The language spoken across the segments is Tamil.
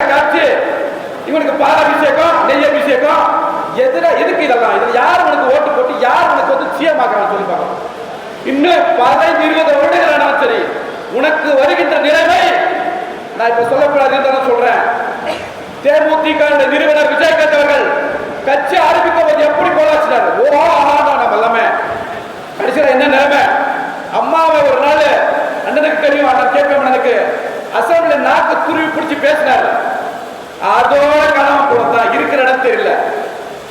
காட்சி இவனுக்கு பால் அபிஷேகம் நெய் அபிஷேகம் எதுக்கு இதெல்லாம் இதுல யார் உனக்கு ஓட்டு போட்டு யார் உனக்கு வந்து சிஎமாக்குறான்னு சொல்லி பார்க்கலாம். இன்னும் 15-20 வருடங்கள் சரி உனக்கு வருகின்ற நிலைமை நான் இப்ப சொல்லக்கூடாதுன்னு சொல்றேன். தேமுதிக நிறுவனர் விஜயகாந்த் அவர்கள் கட்சி ஆரம்பிக்கும் போது எப்படி போலாச்சினார் நம்ம எல்லாமே கடைசியில் என்ன நிலைமை. அம்மாவை ஒரு நாள் அண்ணனுக்கு தெரியும், அண்ணன் கேட்பேன் அண்ணனுக்கு அசம்பிளி நாக்கு துருவி பிடிச்சி பேசினார். அதோட காலம் போதான் இருக்கிற இடம் தெரியல.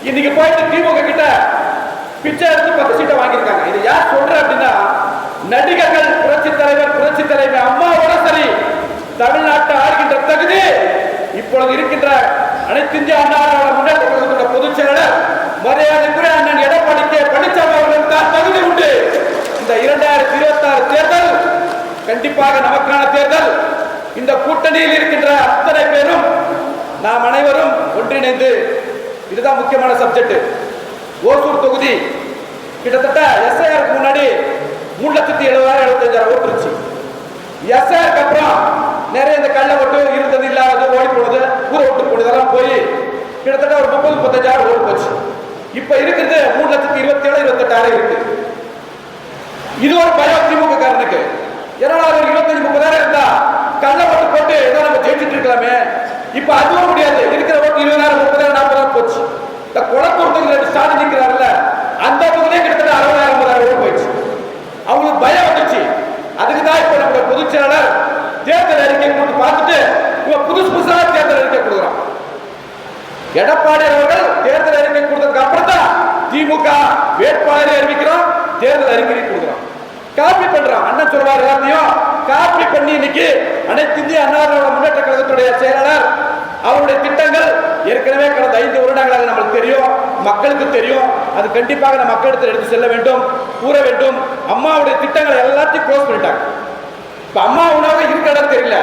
இன்னைக்கு போயிட்டு திமுக கிட்ட பிச்சை எடுத்து 10 சீட்டை வாங்கியிருக்காங்க. இது யார் சொல்ற அப்படின்னா நடிகர்கள் புரட்சி தலைவர் அம்மாவோட சரி தமிழ்நாட்டை ஆளுகின்ற தகுதி இப்பொழுது இருக்கின்ற அனைத்து இந்திய அண்ணா முன்னேற்ற கழகத்தோட பொதுச் செயலாளர் மரியாதைக்குரிய அண்ணன் எடப்பாடி கே பழனிசாமி அவர்களுக்கு தான் தகுதி உண்டு. இந்த 2026 தேர்தல் கண்டிப்பாக நமக்கான தேர்தல். இந்த கூட்டணியில் இருக்கின்ற அத்தனை பேரும் நாம் அனைவரும் ஒன்றிணைந்து இதுதான் முக்கியமான சப்ஜெக்ட். ஓசூர் தொகுதி கிட்டத்தட்ட எஸ்ஐஆருக்கு முன்னாடி 3,70,000-75,000 ஓட்டு இருந்துச்சு. எஸ்ஐஆருக்கு அப்புறம் நிறைய இந்த கள்ள ஓட்டு இருந்தது இல்லாதது ஓடி போனது ஊரை ஓட்டு போனதெல்லாம் போய் கிட்டத்தட்ட ஒரு 30,000-35,000 ஓட்டு போச்சு. இப்ப இருக்கிறது 3,27,000-28,000 இருக்கு. இது ஒரு பயம் திமுக காரனுக்கு. ஏன்னா ஒரு 25,000-30,000 இருந்தா கள்ள ஓட்டு போட்டு ஏதோ நம்ம ஜெயிச்சுட்டு இருக்கலாமே. இப்ப அதுவும் முடியாது. இருக்கிற ஓட்டு 20,000-30,000-40,000 போச்சு. இந்த குளத்தூர் தொகுதியில் ஸ்டாலின் நிற்கிறாருல்ல அந்த தொகுதியே கிட்டத்தட்ட 60,000-50,000 ஓட்டு போயிடுச்சு. அவங்களுக்கு பயம் வந்துச்சு. அதுக்கு தான் இப்ப நம்ம பொதுச் செயலாளர் தேர்தல் அறிக்கை கொடுத்து பார்த்துட்டு புதுசாக தேர்தல் அறிக்கை கொடுக்குறான். எடப்பாடி அவர்கள் தேர்தல் அறிக்கை கொடுத்ததுக்கு அப்புறம் தான் திமுக வேட்பாளரை அறிவிக்கிறோம், தேர்தல் அறிக்கை கொடுக்குறோம். காப்பி பண்றான். அண்ணன் சொல்வார் எல்லாத்தையும் காப்பி பண்ணி இன்னைக்கு அனைத்து இந்திய அண்ணா முன்னேற்ற கழகத்துடைய செயலாளர் அவருடைய திட்டங்கள் ஏற்கனவே கடந்த 5 வருடங்களாக நமக்கு தெரியும், மக்களுக்கு தெரியும். அது கண்டிப்பாக நம்ம மக்களிடத்தில் எடுத்து செல்ல வேண்டும், கூற வேண்டும். அம்மாவுடைய திட்டங்களை எல்லாத்தையும் க்ளோஸ் பண்ணிட்டாங்க. இப்ப அம்மா உணவு இருக்கிற இடம் தெரியல.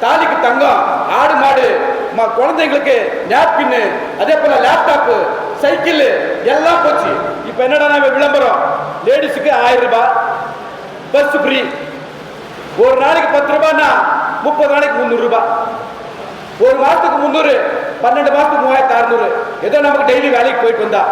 தாலிக்கு தங்கம், ஆடு மாடு, குழந்தைங்களுக்கு நாப்கின், அதே போல லேப்டாப், சைக்கிள் எல்லாம் போச்சு. இப்ப என்னடா விளம்பரம், லேடிஸுக்கு 1000 ரூபாய் பஸ் ஃப்ரீ, ஒரு நாளைக்கு 10 ரூபாய்னா 30 நாளைக்கு 300 ரூபாய், ஒரு மாசத்துக்கு 300, 12 மாசத்துக்கு 3600. ஏதோ நமக்கு டெய்லி வேலைக்கு போயிட்டு வந்தா